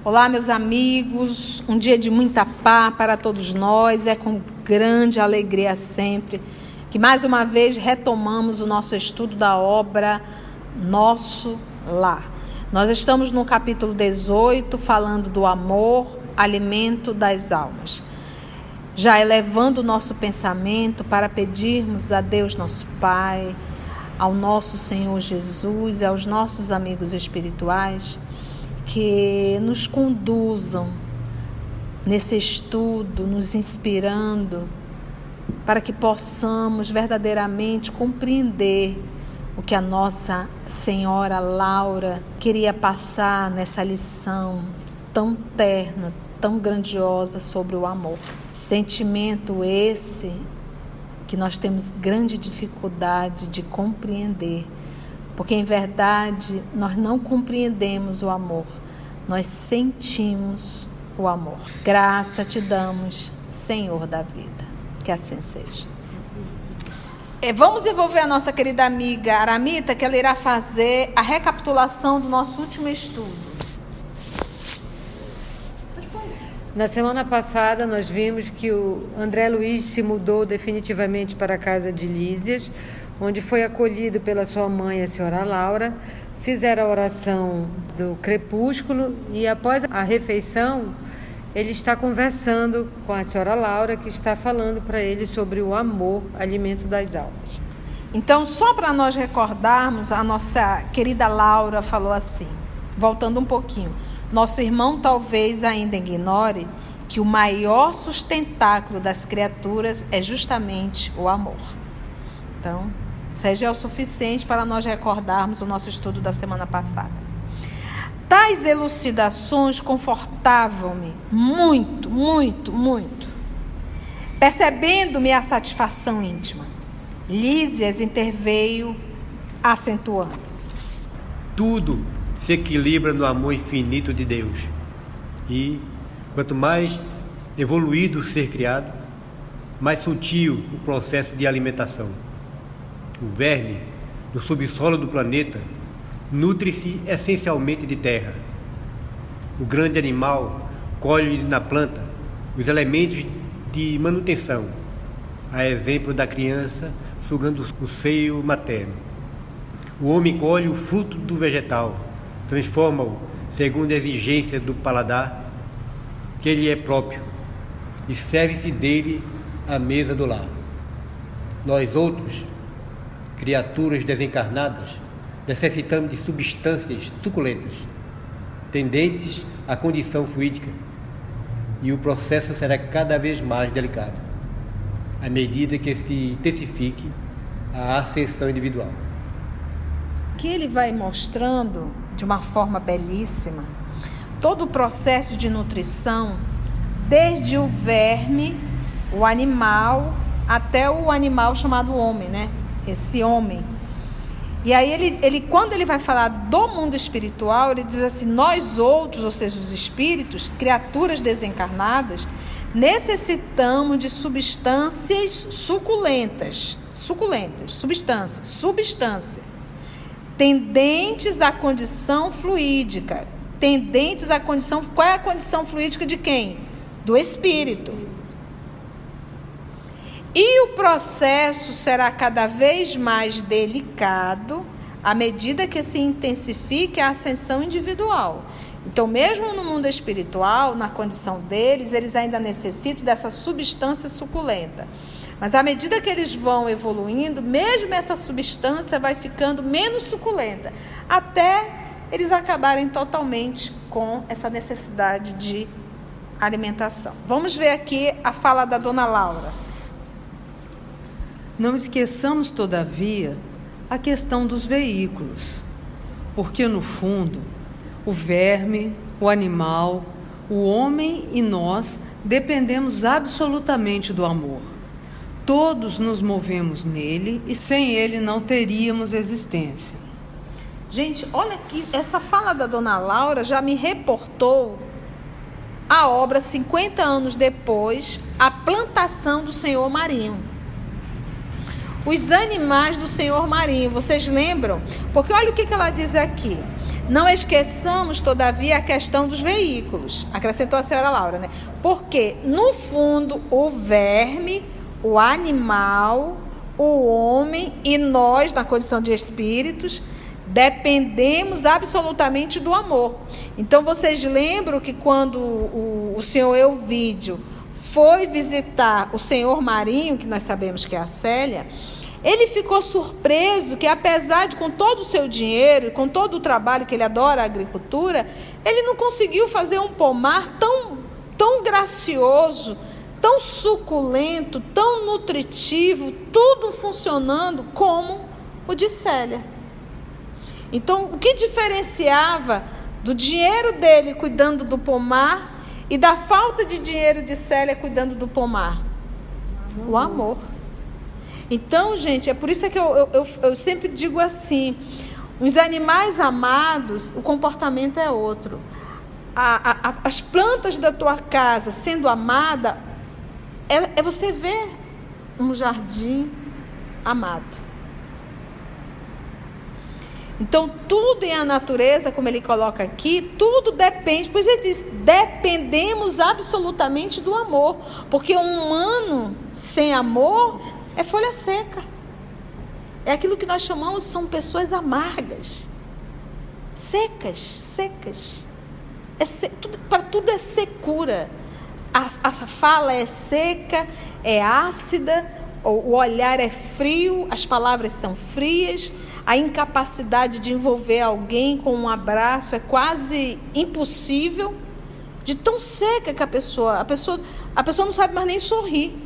Olá, meus amigos, um dia de muita paz para todos nós. É com grande alegria sempre que mais uma vez retomamos o nosso estudo da obra Nosso Lar. Nós estamos no capítulo 18, falando do amor, alimento das almas. Já elevando o nosso pensamento para pedirmos a Deus nosso Pai, ao nosso Senhor Jesus e aos nossos amigos espirituais, que nos conduzam nesse estudo, nos inspirando, para que possamos verdadeiramente compreender o que a Nossa Senhora Laura queria passar nessa lição tão terna, tão grandiosa sobre o amor. Sentimento esse que nós temos grande dificuldade de compreender, porque, em verdade, nós não compreendemos o amor, nós sentimos o amor. Graça te damos, Senhor da vida. Que assim seja. Vamos envolver a nossa querida amiga Aramita, que ela irá fazer a recapitulação do nosso último estudo. Na semana passada, nós vimos que o André Luiz se mudou definitivamente para a casa de Lísias, onde foi acolhido pela sua mãe, a senhora Laura. Fizeram a oração do crepúsculo e, após a refeição, ele está conversando com a senhora Laura, que está falando para ele sobre o amor, alimento das almas. Então, só para nós recordarmos, a nossa querida Laura falou assim, voltando um pouquinho: nosso irmão talvez ainda ignore que o maior sustentáculo das criaturas é justamente o amor. Então, seja o suficiente para nós recordarmos o nosso estudo da semana passada. Tais elucidações confortavam-me muito, muito, muito. Percebendo-me a satisfação íntima, Lísias interveio, acentuando: tudo se equilibra no amor infinito de Deus. E, quanto mais evoluído o ser criado, mais sutil o processo de alimentação. O verme, do subsolo do planeta, nutre-se essencialmente de terra. O grande animal colhe na planta os elementos de manutenção, a exemplo da criança sugando o seio materno. O homem colhe o fruto do vegetal, transforma-o segundo a exigência do paladar que ele é próprio e serve-se dele à mesa do lar. Nós outros, criaturas desencarnadas, necessitamos de substâncias suculentas, tendentes à condição fluídica, e o processo será cada vez mais delicado, à medida que se intensifique a ascensão individual. Que ele vai mostrando, de uma forma belíssima, todo o processo de nutrição, desde o verme, o animal, até o animal chamado homem, né? Esse homem. E aí ele quando ele vai falar do mundo espiritual, ele diz assim: nós outros, ou seja, os espíritos, criaturas desencarnadas, necessitamos de substâncias suculentas, substância, tendentes à condição fluídica, qual é a condição fluídica de quem? Do espírito. E o processo será cada vez mais delicado à medida que se intensifique a ascensão individual. Então, mesmo no mundo espiritual, na condição deles, eles ainda necessitam dessa substância suculenta. Mas à medida que eles vão evoluindo, mesmo essa substância vai ficando menos suculenta, até eles acabarem totalmente com essa necessidade de alimentação. Vamos ver aqui a fala da dona Laura. Não esqueçamos, todavia, a questão dos veículos, porque, no fundo, o verme, o animal, o homem e nós dependemos absolutamente do amor. Todos nos movemos nele e sem ele não teríamos existência. Gente, olha aqui, essa fala da dona Laura já me reportou a obra 50 anos depois, a plantação do senhor marinho. Os animais do senhor marinho, vocês lembram? Porque olha o que ela diz aqui. Não esqueçamos, todavia, a questão dos veículos. Acrescentou a senhora Laura, né? Porque, no fundo, o verme, o animal, o homem e nós, na condição de espíritos, dependemos absolutamente do amor. Então, vocês lembram que quando o senhor Elvídio foi visitar o senhor Marinho, que nós sabemos que é a Célia, ele ficou surpreso que, apesar de com todo o seu dinheiro e com todo o trabalho que ele adora a agricultura, ele não conseguiu fazer um pomar tão gracioso, tão suculento, tão nutritivo, tudo funcionando como o de Célia. Então, o que diferenciava do dinheiro dele cuidando do pomar e da falta de dinheiro de Célia cuidando do pomar? O amor. Então, gente, é por isso que eu sempre digo assim, os animais amados, o comportamento é outro. As plantas da tua casa sendo amada, é você ver um jardim amado. Então, tudo em a natureza, como ele coloca aqui, tudo depende, pois ele diz, dependemos absolutamente do amor, porque um humano sem amor é folha seca. É aquilo que nós chamamos, são pessoas amargas, secas. Para tudo é secura. A fala é seca, é ácida, o olhar é frio, as palavras são frias, a incapacidade de envolver alguém com um abraço é quase impossível, de tão seca que a pessoa não sabe mais nem sorrir.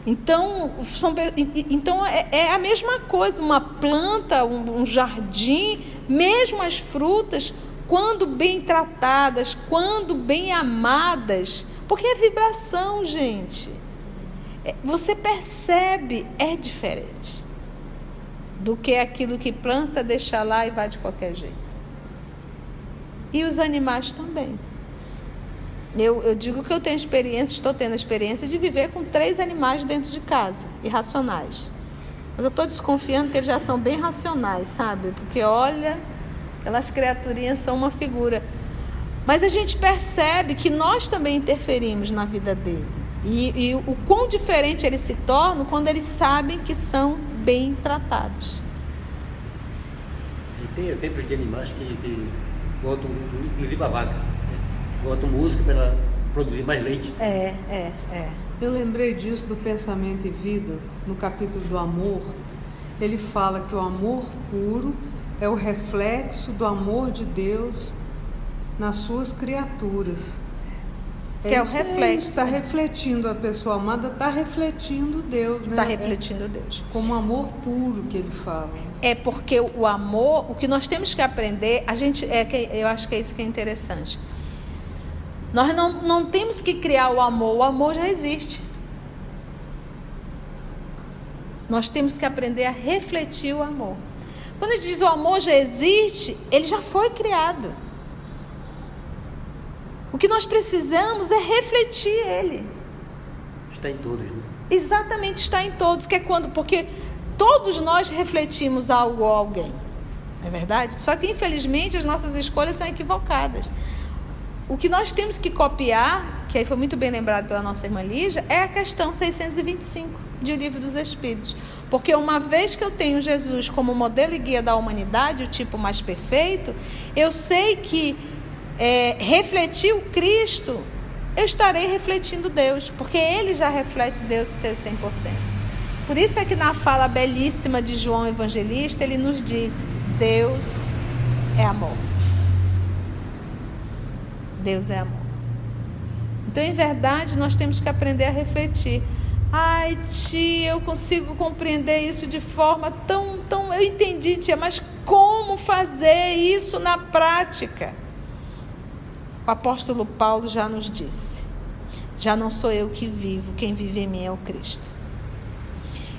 Então é a mesma coisa, uma planta, um jardim, mesmo as frutas, quando bem tratadas, quando bem amadas, porque é vibração, gente. Você percebe, é diferente do que aquilo que planta, deixa lá e vai de qualquer jeito. E os animais também. Eu digo que eu tenho experiência, estou tendo a experiência de viver com 3 animais dentro de casa, irracionais. Mas eu estou desconfiando que eles já são bem racionais, sabe? Porque, olha, aquelas criaturinhas são uma figura. Mas a gente percebe que nós também interferimos na vida dele. E o quão diferente eles se tornam quando eles sabem que são bem tratados. E tem exemplos de animais que botam, inclusive a vaca. Botam música para ela produzir mais leite. Eu lembrei disso do Pensamento e Vida, no capítulo do amor. Ele fala que o amor puro é o reflexo do amor de Deus nas suas criaturas. Que é o reflexo. Está refletindo a pessoa amada, está refletindo Deus, né? Está refletindo Deus. Como amor puro que ele fala. É porque o amor, o que nós temos que aprender, eu acho que é isso que é interessante. Nós não temos que criar o amor já existe. Nós temos que aprender a refletir o amor. Quando a gente diz o amor já existe, ele já foi criado. O que nós precisamos é refletir ele. Está em todos, né? Exatamente, está em todos, porque todos nós refletimos algo ou alguém. Não é verdade? Só que, infelizmente, as nossas escolhas são equivocadas. O que nós temos que copiar, que aí foi muito bem lembrado pela nossa irmã Lígia, é a questão 625 de O Livro dos Espíritos. Porque uma vez que eu tenho Jesus como modelo e guia da humanidade, o tipo mais perfeito, eu sei que refletir o Cristo, eu estarei refletindo Deus, porque Ele já reflete Deus em seu 100%. Por isso é que na fala belíssima de João Evangelista, ele nos diz, Deus é amor. Deus é amor. Então, em verdade, nós temos que aprender a refletir. Ai, tia, eu consigo compreender isso de forma tão... Eu entendi, tia, mas como fazer isso na prática? O apóstolo Paulo já nos disse, já não sou eu que vivo, quem vive em mim é o Cristo.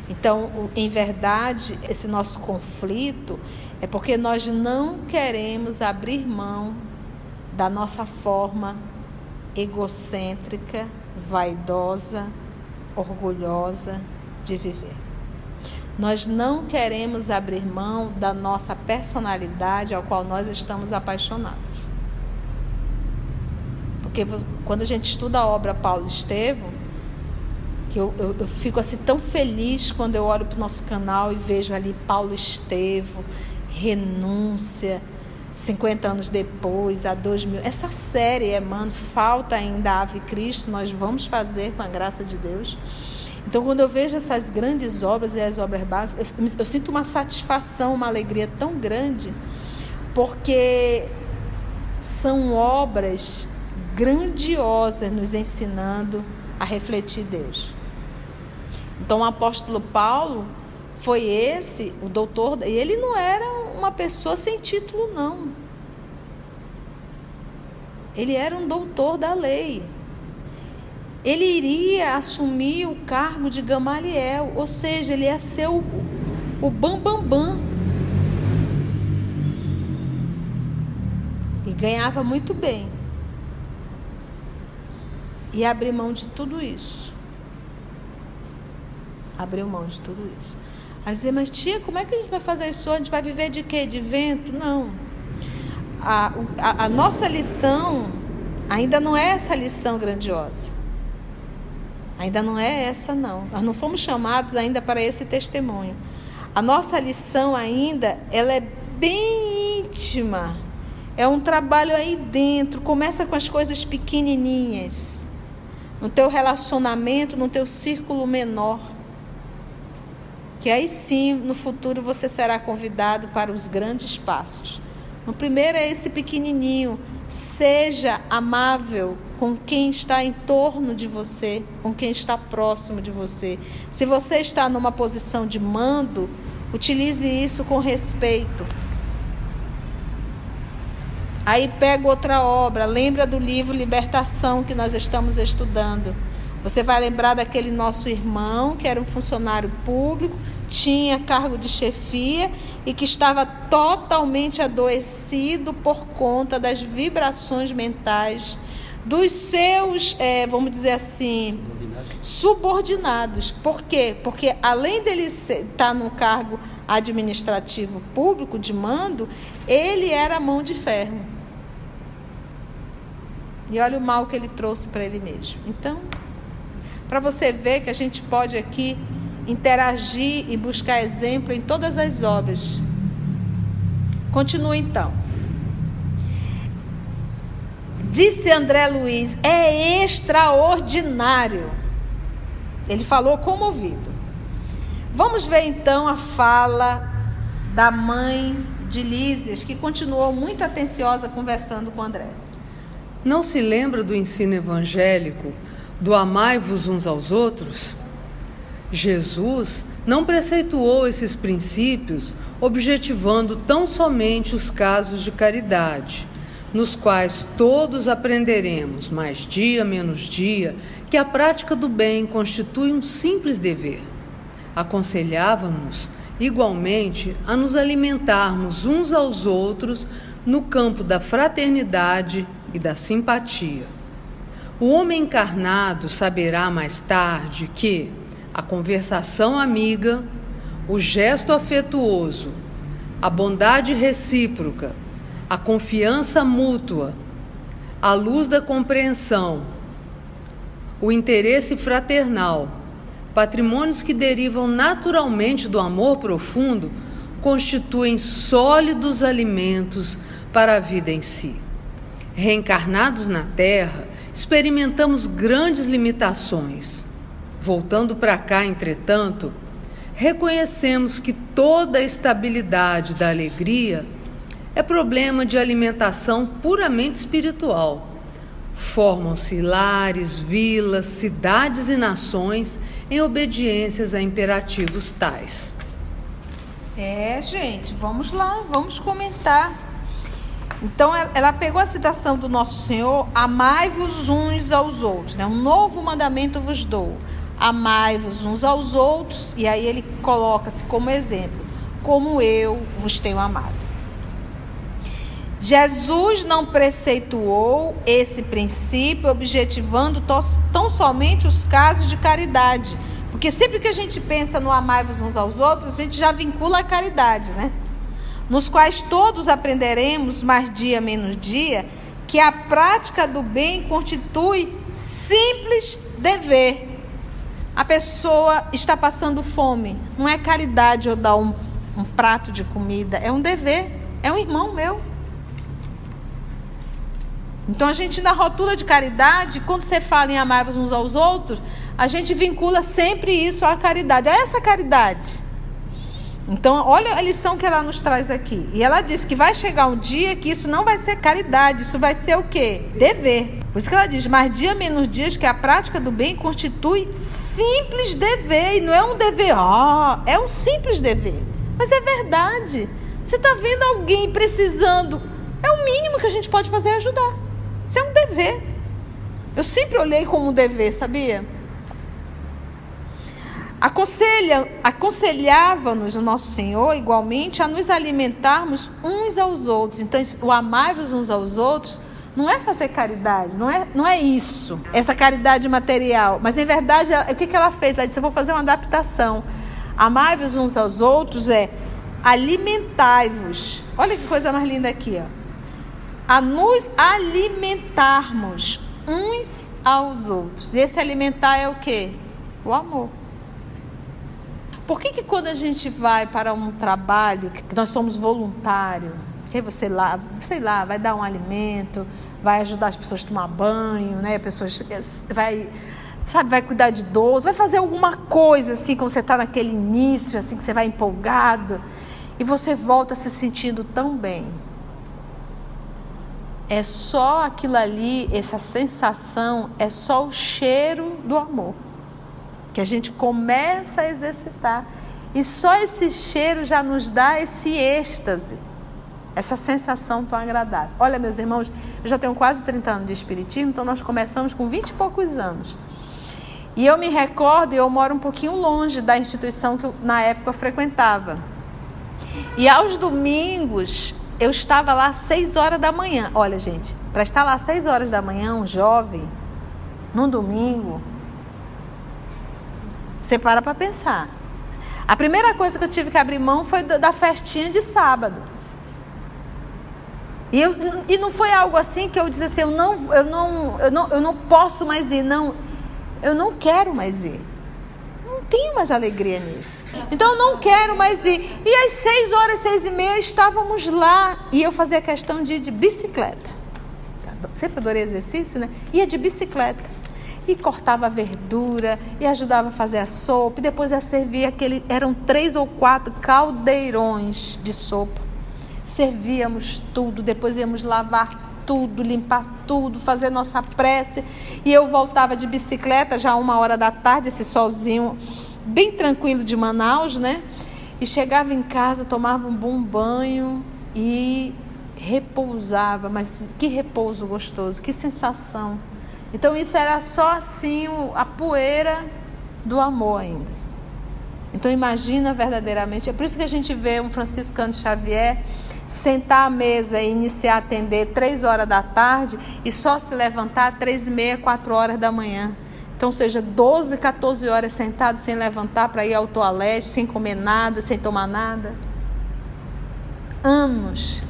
Então, em verdade, esse nosso conflito é porque nós não queremos abrir mão da nossa forma egocêntrica, vaidosa, orgulhosa de viver. Nós não queremos abrir mão da nossa personalidade ao qual nós estamos apaixonados. Porque quando a gente estuda a obra Paulo Estevão, que eu fico assim tão feliz quando eu olho para o nosso canal e vejo ali Paulo Estevão, renúncia, 50 anos depois, há 2000. Essa série, mano, falta ainda Ave Cristo, nós vamos fazer com a graça de Deus. Então, quando eu vejo essas grandes obras e as obras básicas, eu sinto uma satisfação, uma alegria tão grande, porque são obras grandiosas nos ensinando a refletir Deus. Então, o apóstolo Paulo foi o doutor, e ele não era uma pessoa sem título, não. Ele era um doutor da lei. Ele iria assumir o cargo de Gamaliel, ou seja, ele ia ser o bambambam. E ganhava muito bem. E abriu mão de tudo isso. Abriu mão de tudo isso. Aí dizer, mas tia, como é que a gente vai fazer isso? A gente vai viver de quê? De vento? Não. A nossa lição ainda não é essa lição grandiosa. Ainda não é essa, não. Nós não fomos chamados ainda para esse testemunho. A nossa lição ainda, ela é bem íntima. É um trabalho aí dentro. Começa com as coisas pequenininhas. No teu relacionamento, no teu círculo menor. Que aí sim, no futuro, você será convidado para os grandes passos. O primeiro é esse pequenininho. Seja amável com quem está em torno de você, com quem está próximo de você. Se você está numa posição de mando, utilize isso com respeito. Aí pega outra obra, lembra do livro Libertação que nós estamos estudando. Você vai lembrar daquele nosso irmão, que era um funcionário público, tinha cargo de chefia e que estava totalmente adoecido por conta das vibrações mentais dos seus, vamos dizer assim, subordinados. Por quê? Porque além dele estar num cargo administrativo público de mando, ele era mão de ferro. E olha o mal que ele trouxe para ele mesmo. Então, para você ver que a gente pode aqui interagir e buscar exemplo em todas as obras. Continua então. Disse André Luiz, é extraordinário. Ele falou comovido. Vamos ver então a fala da mãe de Lísias, que continuou muito atenciosa conversando com André. Não se lembra do ensino evangélico, do amai-vos uns aos outros? Jesus não preceituou esses princípios objetivando tão somente os casos de caridade, nos quais todos aprenderemos, mais dia menos dia, que a prática do bem constitui um simples dever. Aconselhava-nos, igualmente, a nos alimentarmos uns aos outros no campo da fraternidade e da simpatia. O homem encarnado saberá mais tarde que a conversação amiga, o gesto afetuoso, a bondade recíproca, a confiança mútua, a luz da compreensão, o interesse fraternal, patrimônios que derivam naturalmente do amor profundo, constituem sólidos alimentos para a vida em si. Reencarnados na Terra, experimentamos grandes limitações. Voltando para cá, entretanto, reconhecemos que toda a estabilidade da alegria é problema de alimentação puramente espiritual. Formam-se lares, vilas, cidades e nações em obediências a imperativos tais. Gente, vamos lá, vamos comentar. Então, ela pegou a citação do Nosso Senhor, amai-vos uns aos outros, né? Um novo mandamento vos dou, amai-vos uns aos outros, e aí ele coloca-se como exemplo, como eu vos tenho amado. Jesus não preceituou esse princípio objetivando tão somente os casos de caridade. Porque sempre que a gente pensa no amai-vos uns aos outros, a gente já vincula a caridade, né? Nos quais todos aprenderemos, mais dia menos dia, que a prática do bem constitui simples dever. A pessoa está passando fome. Não é caridade eu dar um prato de comida. É um dever. É um irmão meu. Então a gente, na rotula de caridade, quando você fala em amar-vos uns aos outros, a gente vincula sempre isso à caridade. É essa caridade. Então, olha a lição que ela nos traz aqui. E ela diz que vai chegar um dia que isso não vai ser caridade, isso vai ser o quê? Dever. Por isso que ela diz, mais dia menos dias, que a prática do bem constitui simples dever. E não é um dever, é um simples dever. Mas é verdade. Você está vendo alguém precisando, é o mínimo que a gente pode fazer, é ajudar. Isso é um dever. Eu sempre olhei como um dever, sabia? Aconselhava-nos o nosso Senhor, igualmente, a nos alimentarmos uns aos outros. Então, o amar-vos uns aos outros não é fazer caridade, não é isso, essa caridade material. Mas, em verdade, o que ela fez? Ela disse, eu vou fazer uma adaptação. Amar-vos uns aos outros é alimentai-vos. Olha que coisa mais linda aqui, ó. A nos alimentarmos uns aos outros. E esse alimentar é o quê? O amor. Por que quando a gente vai para um trabalho, que nós somos voluntários, que você lá, sei lá, vai dar um alimento, vai ajudar as pessoas a tomar banho, né? Pessoas vai cuidar de idoso, vai fazer alguma coisa assim, quando você está naquele início, assim, que você vai empolgado, e você volta se sentindo tão bem. É só aquilo ali, essa sensação, é só o cheiro do amor, que a gente começa a exercitar. E só esse cheiro já nos dá esse êxtase, essa sensação tão agradável. Olha, meus irmãos, eu já tenho quase 30 anos de espiritismo, então nós começamos com 20 e poucos anos. E eu me recordo, eu moro um pouquinho longe da instituição que na época eu frequentava. E aos domingos, eu estava lá às 6 horas da manhã. Olha, gente, para estar lá às 6 horas da manhã, um jovem, num domingo, você para pensar. A primeira coisa que eu tive que abrir mão foi da festinha de sábado. E não foi algo assim que eu disse assim, eu não posso mais ir, não, eu não quero mais ir. Não tenho mais alegria nisso. Então eu não quero mais ir. E às 6 horas, 6h30, estávamos lá. E eu fazia questão de ir de bicicleta. Sempre adorei exercício, né? Ia de bicicleta. E cortava a verdura, e ajudava a fazer a sopa, e depois ia servir eram 3 ou 4 caldeirões de sopa. Servíamos tudo, depois íamos lavar tudo, limpar tudo, fazer nossa prece. E eu voltava de bicicleta, já 1h da tarde, esse solzinho bem tranquilo de Manaus, né? E chegava em casa, tomava um bom banho e repousava. Mas que repouso gostoso, que sensação. Então isso era só assim a poeira do amor ainda. Então imagina verdadeiramente, é por isso que a gente vê um Franciscano Xavier sentar à mesa e iniciar a atender 3 horas da tarde e só se levantar 3h30, 4 horas da manhã. Então, ou seja, 12, 14 horas sentado sem levantar para ir ao toalete, sem comer nada, sem tomar nada. Anos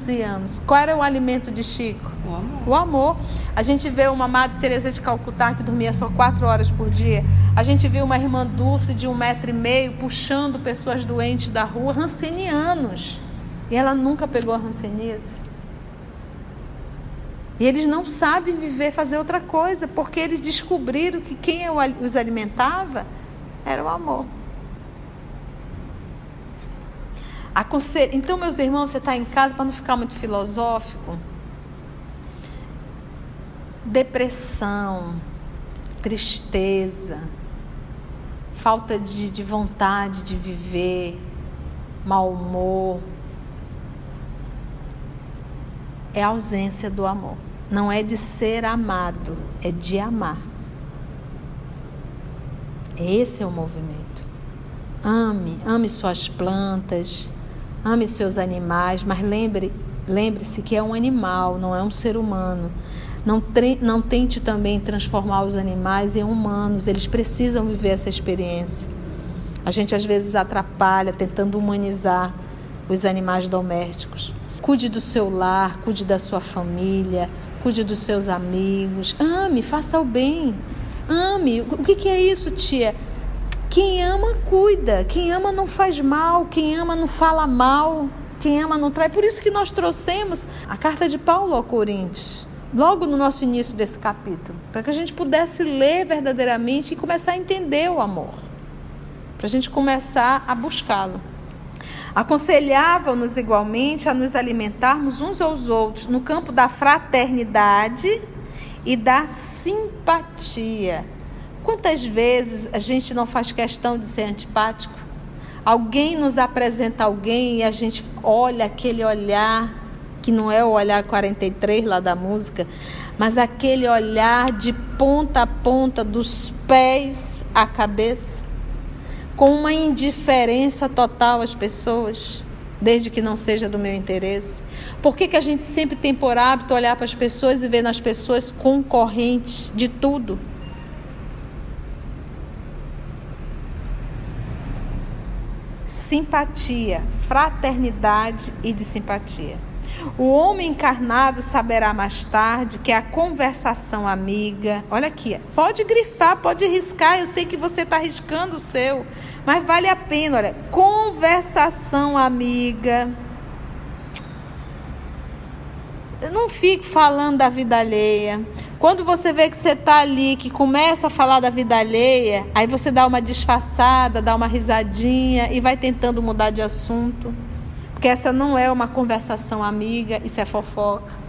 e anos. Qual era o alimento de Chico? O amor. O amor. A gente vê uma Madre Teresa de Calcutá que dormia só 4 horas por dia. A gente viu uma irmã Dulce de 1,5 m puxando pessoas doentes da rua, rancenianos. E ela nunca pegou a hanseníase. E eles não sabem viver, fazer outra coisa, porque eles descobriram que quem os alimentava era o amor. Então, meus irmãos, você está em casa, para não ficar muito filosófico, depressão, tristeza, falta de vontade de viver, mau humor, é a ausência do amor. Não é de ser amado, é de amar. Esse é o movimento. Ame suas plantas, ame seus animais, mas lembre lembre-se que é um animal, não é um ser humano. Não tente também transformar os animais em humanos, eles precisam viver essa experiência. A gente às vezes atrapalha tentando humanizar os animais domésticos. Cuide do seu lar, cuide da sua família, cuide dos seus amigos, ame, faça o bem, ame. O que é isso, tia? Quem ama, cuida, quem ama não faz mal, quem ama não fala mal, quem ama não trai. Por isso que nós trouxemos a carta de Paulo ao Coríntios, logo no nosso início desse capítulo, para que a gente pudesse ler verdadeiramente e começar a entender o amor, para a gente começar a buscá-lo. Aconselhavam-nos igualmente a nos alimentarmos uns aos outros no campo da fraternidade e da simpatia. Quantas vezes a gente não faz questão de ser antipático? Alguém nos apresenta alguém e a gente olha aquele olhar, que não é o olhar 43 lá da música, mas aquele olhar de ponta a ponta, dos pés à cabeça, com uma indiferença total às pessoas, desde que não seja do meu interesse. Por que a gente sempre tem por hábito olhar para as pessoas e ver nas pessoas concorrentes de tudo? Simpatia, fraternidade e de simpatia. O homem encarnado saberá mais tarde que a conversação amiga... Olha aqui, pode grifar, pode riscar, eu sei que você está riscando o seu, mas vale a pena, olha. Conversação amiga. Eu não fico falando da vida alheia. Quando você vê que você está ali, que começa a falar da vida alheia, aí você dá uma disfarçada, dá uma risadinha e vai tentando mudar de assunto. Porque essa não é uma conversação amiga, isso é fofoca.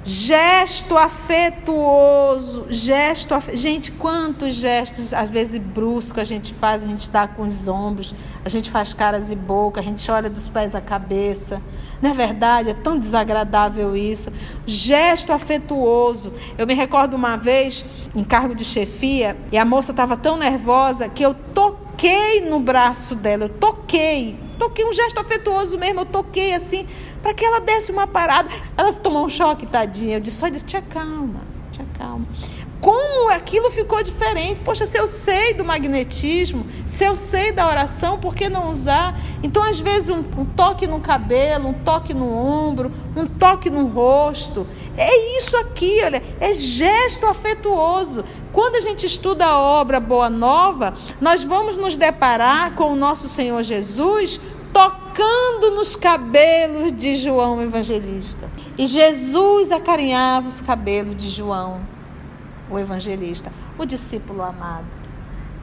Gesto afetuoso, gente, quantos gestos, às vezes bruscos a gente faz, a gente dá com os ombros, a gente faz caras e boca, a gente olha dos pés à cabeça, não é verdade? É tão desagradável isso. Gesto afetuoso. Eu me recordo uma vez, em cargo de chefia, e a moça estava tão nervosa que eu toquei no braço dela, eu toquei um gesto afetuoso mesmo, eu toquei assim, para que ela desse uma parada. Ela tomou um choque, tadinha. Eu disse, te acalma. Como aquilo ficou diferente? Poxa, se eu sei do magnetismo, se eu sei da oração, por que não usar? Então, às vezes, um toque no cabelo, um toque no ombro, um toque no rosto. É isso aqui, olha, é gesto afetuoso. Quando a gente estuda a obra Boa Nova, nós vamos nos deparar com o nosso Senhor Jesus tocando nos cabelos de João Evangelista. E Jesus acarinhava os cabelos de João, o evangelista, o discípulo amado,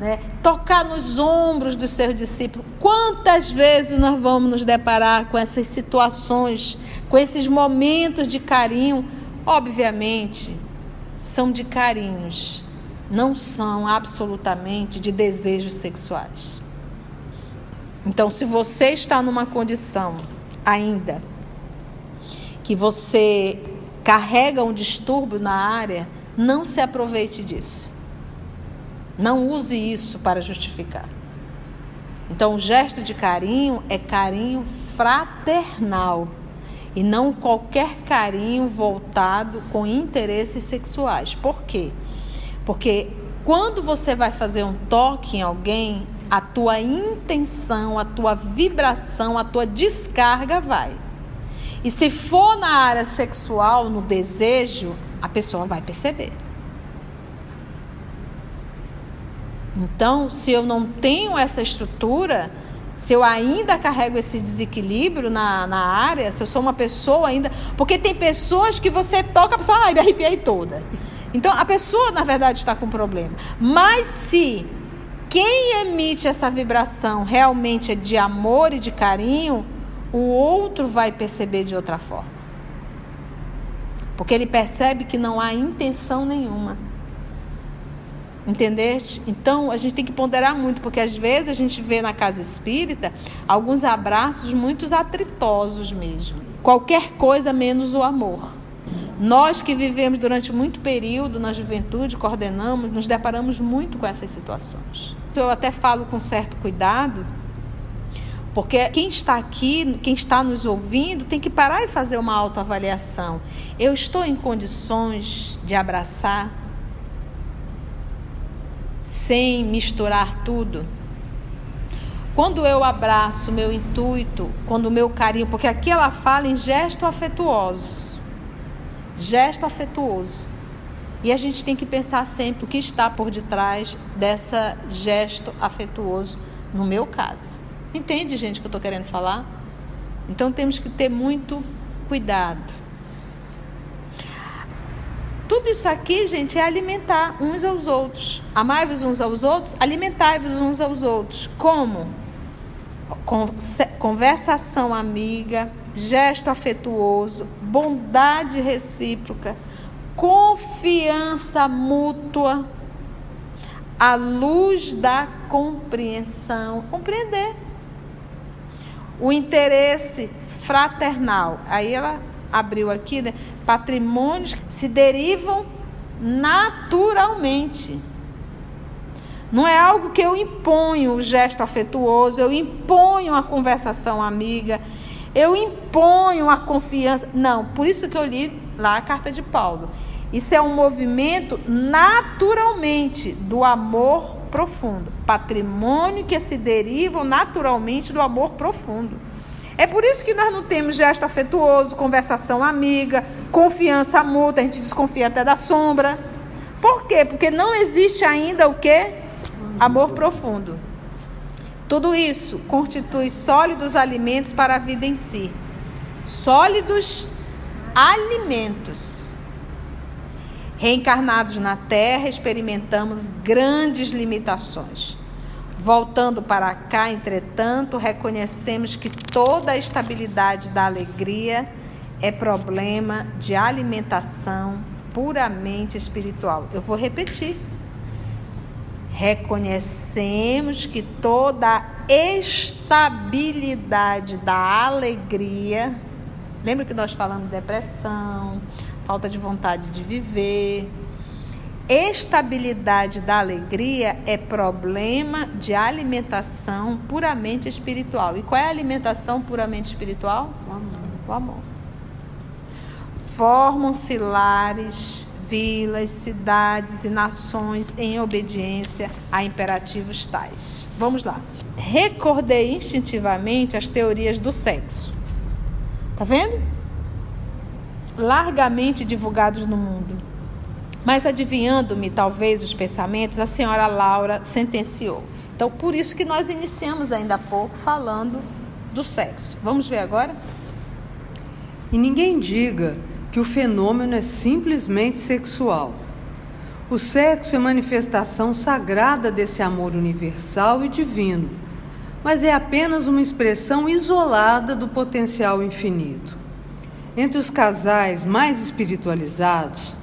né? Tocar nos ombros dos seus discípulos. Quantas vezes nós vamos nos deparar com essas situações, com esses momentos de carinho? Obviamente, são de carinhos, não são absolutamente de desejos sexuais. Então, se você está numa condição ainda que você carrega um distúrbio na área, não se aproveite disso. Não use isso para justificar. Então, o gesto de carinho é carinho fraternal e não qualquer carinho voltado com interesses sexuais. Por quê? Porque quando você vai fazer um toque em alguém, a tua intenção, a tua vibração, a tua descarga vai. E se for na área sexual, no desejo, a pessoa vai perceber. Então, se eu não tenho essa estrutura, se eu ainda carrego esse desequilíbrio na área, se eu sou uma pessoa ainda... Porque tem pessoas que você toca, a pessoa, me arrepiei toda. Então, a pessoa, na verdade, está com problema. Mas se quem emite essa vibração realmente é de amor e de carinho, o outro vai perceber de outra forma. Porque ele percebe que não há intenção nenhuma. Entendeste? Então, a gente tem que ponderar muito, porque às vezes a gente vê na casa espírita alguns abraços muito atritosos mesmo. Qualquer coisa menos o amor. Nós que vivemos durante muito período na juventude, coordenamos, nos deparamos muito com essas situações. Eu até falo com certo cuidado, Porque quem está aqui, quem está nos ouvindo, tem que parar e fazer uma autoavaliação. Eu estou em condições de abraçar sem misturar tudo? Quando eu abraço, meu intuito, quando o meu carinho, porque aqui ela fala em gesto afetuoso. Gesto afetuoso. E a gente tem que pensar sempre o que está por detrás dessa gesto afetuoso, no meu caso. Entende, gente, o que eu estou querendo falar? Então temos que ter muito cuidado. Tudo isso aqui, gente, é alimentar uns aos outros. Amai-vos uns aos outros, alimentai-vos uns aos outros. Como? Conversação amiga, gesto afetuoso, bondade recíproca, confiança mútua, à luz da compreensão. Compreender. O interesse fraternal. Aí ela abriu aqui, né? Patrimônios que se derivam naturalmente. Não é algo que eu imponho o gesto afetuoso, eu imponho a conversação amiga, eu imponho a confiança. Não, por isso que eu li lá a carta de Paulo. Isso é um movimento naturalmente do amor profundo. Patrimônio que se derivam naturalmente do amor profundo. É por isso que nós não temos gesto afetuoso, conversação amiga, confiança mútua, a gente desconfia até da sombra. Por quê? Porque não existe ainda o quê? Amor profundo. Tudo isso constitui sólidos alimentos para a vida em si. Sólidos alimentos. Reencarnados na Terra, experimentamos grandes limitações. Voltando para cá, entretanto, reconhecemos que toda a estabilidade da alegria é problema de alimentação puramente espiritual. Eu vou repetir. Reconhecemos que toda a estabilidade da alegria, lembra que nós falamos de depressão, falta de vontade de viver. Estabilidade da alegria é problema de alimentação puramente espiritual. E qual é a alimentação puramente espiritual? O amor. O amor. Formam-se lares, vilas, cidades e nações em obediência a imperativos tais. Vamos lá. Recordei instintivamente as teorias do sexo. Tá vendo? Largamente divulgados no mundo. Mas adivinhando-me, talvez, os pensamentos, a senhora Laura sentenciou. Então, por isso que nós iniciamos ainda há pouco falando do sexo. Vamos ver agora? E ninguém diga que o fenômeno é simplesmente sexual. O sexo é manifestação sagrada desse amor universal e divino, mas é apenas uma expressão isolada do potencial infinito. Entre os casais mais espiritualizados,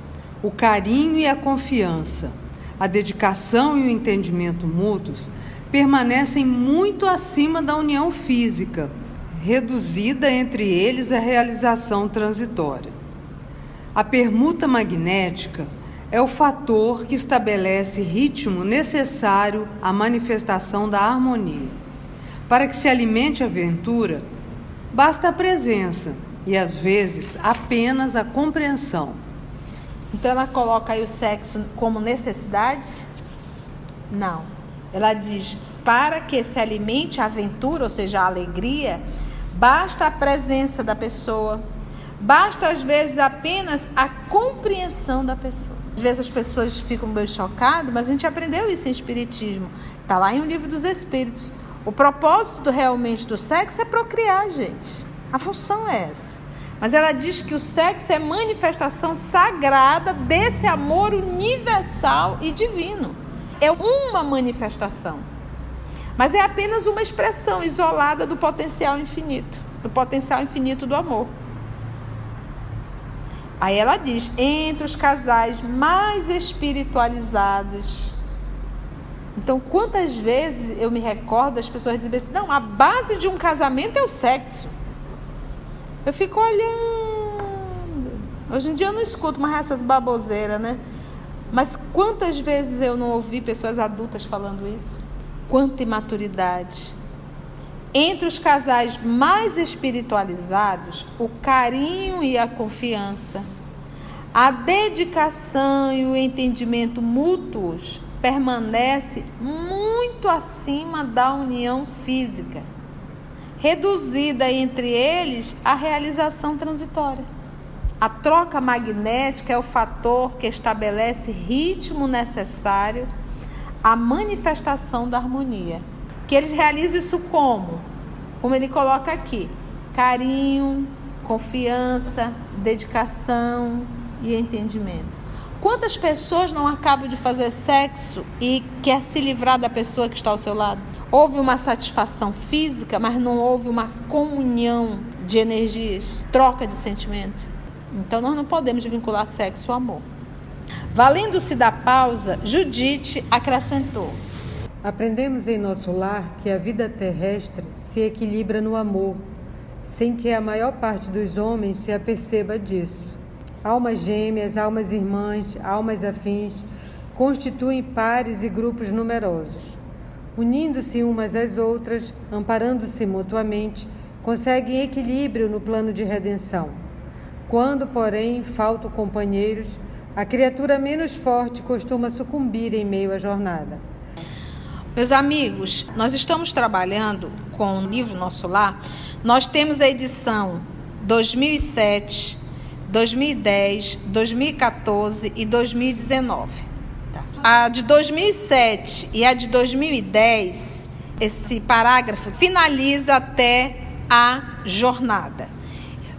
o carinho e a confiança, a dedicação e o entendimento mútuos permanecem muito acima da união física, reduzida entre eles à realização transitória. A permuta magnética é o fator que estabelece ritmo necessário à manifestação da harmonia. Para que se alimente a aventura, basta a presença e, às vezes, apenas a compreensão. Então ela coloca aí o sexo como necessidade? Não. Ela diz, para que se alimente a aventura, ou seja, a alegria, basta a presença da pessoa. Basta, às vezes, apenas a compreensão da pessoa. Às vezes as pessoas ficam meio chocadas, mas a gente aprendeu isso em Espiritismo. Está lá em O Livro dos Espíritos. O propósito realmente do sexo é procriar, gente. A função é essa. Mas ela diz que o sexo é manifestação sagrada desse amor universal e divino. É uma manifestação. Mas é apenas uma expressão isolada do potencial infinito do amor. Aí ela diz, entre os casais mais espiritualizados. Então, quantas vezes eu me recordo das pessoas dizerem assim, não, a base de um casamento é o sexo. Eu fico olhando. Hoje em dia eu não escuto mais essas baboseiras, né? Mas quantas vezes eu não ouvi pessoas adultas falando isso? Quanta imaturidade. Entre os casais mais espiritualizados, o carinho e a confiança, a dedicação e o entendimento mútuos permanece muito acima da união física, reduzida entre eles a realização transitória. A troca magnética é o fator que estabelece ritmo necessário à manifestação da harmonia. Que eles realizam isso como? Como ele coloca aqui: carinho, confiança, dedicação e entendimento. Quantas pessoas não acabam de fazer sexo e quer se livrar da pessoa que está ao seu lado? Houve uma satisfação física, mas não houve uma comunhão de energias, troca de sentimento. Então nós não podemos vincular sexo ao amor. Valendo-se da pausa, Judite acrescentou: aprendemos em nosso lar que a vida terrestre se equilibra no amor, sem que a maior parte dos homens se aperceba disso. Almas gêmeas, almas irmãs, almas afins constituem pares e grupos numerosos. Unindo-se umas às outras, amparando-se mutuamente, conseguem equilíbrio no plano de redenção. Quando, porém, faltam companheiros, a criatura menos forte costuma sucumbir em meio à jornada. Meus amigos, nós estamos trabalhando com o livro Nosso Lar. Nós temos a edição 2007, 2010, 2014 e 2019. A de 2007 e a de 2010, esse parágrafo finaliza até a jornada.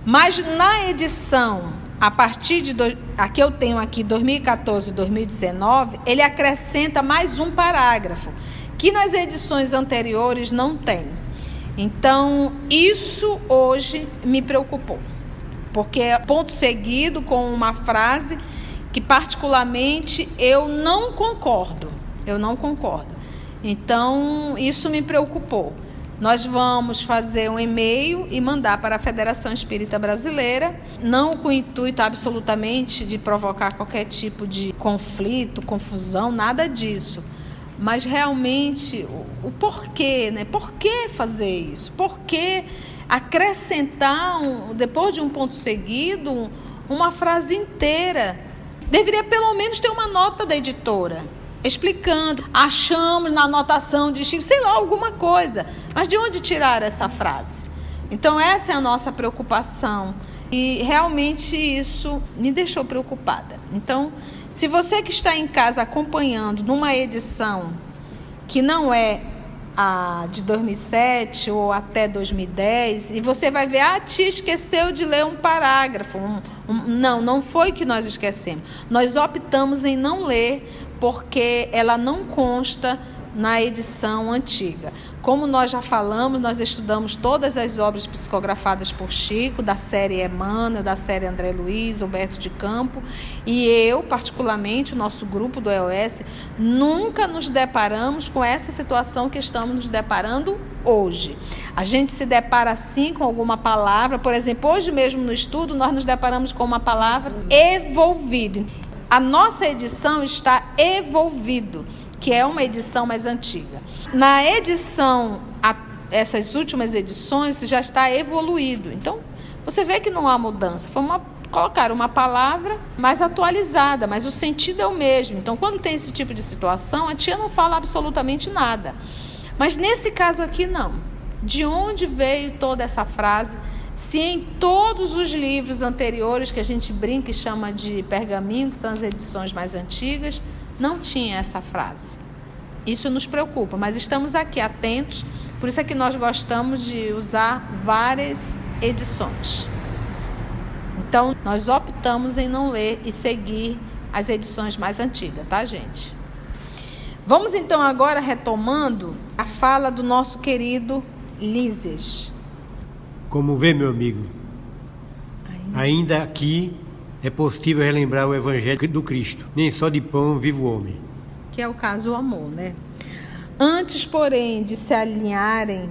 Mas na edição, a partir de a que eu tenho aqui, 2014 e 2019, ele acrescenta mais um parágrafo, que nas edições anteriores não tem. Então, isso hoje me preocupou, porque é ponto seguido com uma frase que particularmente eu não concordo. Então, isso me preocupou. Nós vamos fazer um e-mail e mandar para a Federação Espírita Brasileira, não com o intuito absolutamente de provocar qualquer tipo de conflito, confusão, nada disso. Mas realmente o porquê, né? Por que fazer isso? Por que acrescentar, depois de um ponto seguido, uma frase inteira? Deveria pelo menos ter uma nota da editora explicando, achamos na anotação de Chico, sei lá, alguma coisa. Mas de onde tiraram essa frase? Então essa é a nossa preocupação. E realmente isso me deixou preocupada. Então, se você que está em casa acompanhando numa edição que não é a de 2007 ou até 2010, e você vai ver, tia esqueceu de ler um parágrafo. Não foi que nós esquecemos. Nós optamos em não ler porque ela não consta na edição antiga. Como nós já falamos, nós estudamos todas as obras psicografadas por Chico, da série Emmanuel, da série André Luiz, Humberto de Campos, e eu, particularmente, o nosso grupo do EOS, nunca nos deparamos com essa situação que estamos nos deparando hoje. A gente se depara sim com alguma palavra, por exemplo, hoje mesmo no estudo nós nos deparamos com uma palavra evolvido. A nossa edição está evolvido, que é uma edição mais antiga. Na edição, essas últimas edições, já está evoluído. Então, você vê que não há mudança. Colocaram uma palavra mais atualizada, mas o sentido é o mesmo. Então, quando tem esse tipo de situação, a tia não fala absolutamente nada. Mas nesse caso aqui, não. De onde veio toda essa frase? Se em todos os livros anteriores, que a gente brinca e chama de pergaminho, que são as edições mais antigas, não tinha essa frase. Isso nos preocupa, mas estamos aqui atentos, por isso é que nós gostamos de usar várias edições. Então, nós optamos em não ler e seguir as edições mais antigas, tá, gente? Vamos então agora retomando a fala do nosso querido Lísias. Como vê, meu amigo, ainda aqui é possível relembrar o Evangelho do Cristo. Nem só de pão vive o homem. Que é o caso do amor, né? Antes, porém, de se alinharem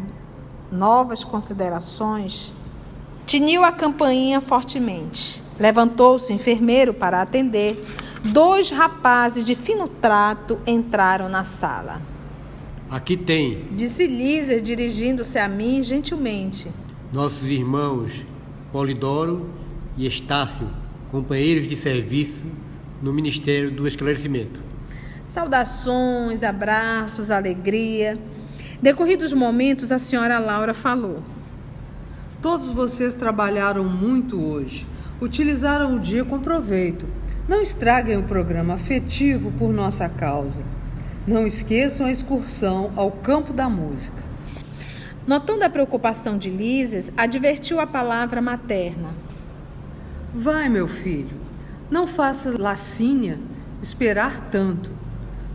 novas considerações, tiniu a campainha fortemente. Levantou-se o enfermeiro para atender. 2 rapazes de fino trato entraram na sala. Aqui tem disse Lísia, dirigindo-se a mim gentilmente. nossos irmãos Polidoro e Estácio, companheiros de serviço no Ministério do Esclarecimento. Saudações, abraços, alegria. Decorridos os momentos, a senhora Laura falou. Todos vocês trabalharam muito hoje. Utilizaram o dia com proveito. Não estraguem o programa afetivo por nossa causa. Não esqueçam a excursão ao campo da música. Notando a preocupação de Lísias, advertiu a palavra materna. Vai, meu filho, não faça Lacínia esperar tanto.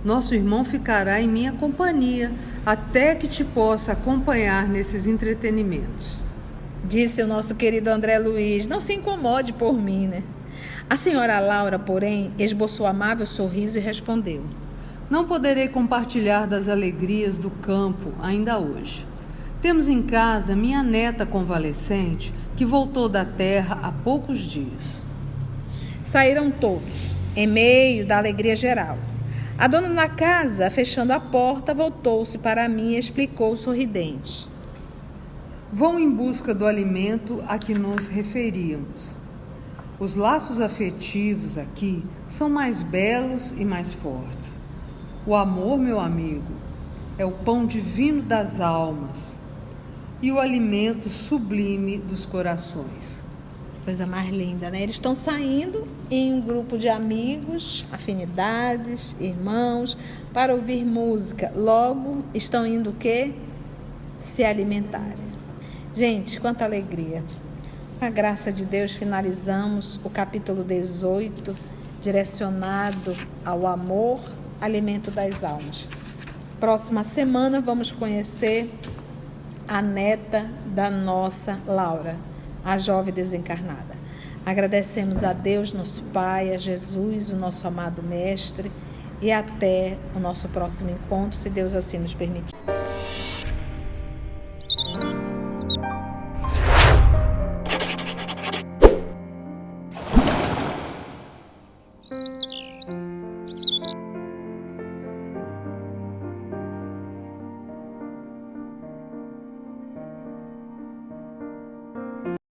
Nosso irmão ficará em minha companhia até que te possa acompanhar nesses entretenimentos. Disse o nosso querido André Luiz, não se incomode por mim, né? A senhora Laura, porém, esboçou amável sorriso e respondeu. Não poderei compartilhar das alegrias do campo ainda hoje. Temos em casa minha neta convalescente que voltou da terra há poucos dias. Saíram todos, em meio da alegria geral. A dona da casa, fechando a porta, voltou-se para mim e explicou sorridente. Vão em busca do alimento a que nos referíamos. Os laços afetivos aqui são mais belos e mais fortes. O amor, meu amigo, é o pão divino das almas e o alimento sublime dos corações. Coisa mais linda, né? Eles estão saindo em um grupo de amigos, afinidades, irmãos, para ouvir música. Logo, estão indo o quê? Se alimentarem. Gente, quanta alegria. Com a graça de Deus, finalizamos o capítulo 18, direcionado ao amor, alimento das almas. Próxima semana vamos conhecer a neta da nossa Laura, a jovem desencarnada. Agradecemos a Deus, nosso Pai, a Jesus, o nosso amado Mestre, e até o nosso próximo encontro, se Deus assim nos permitir.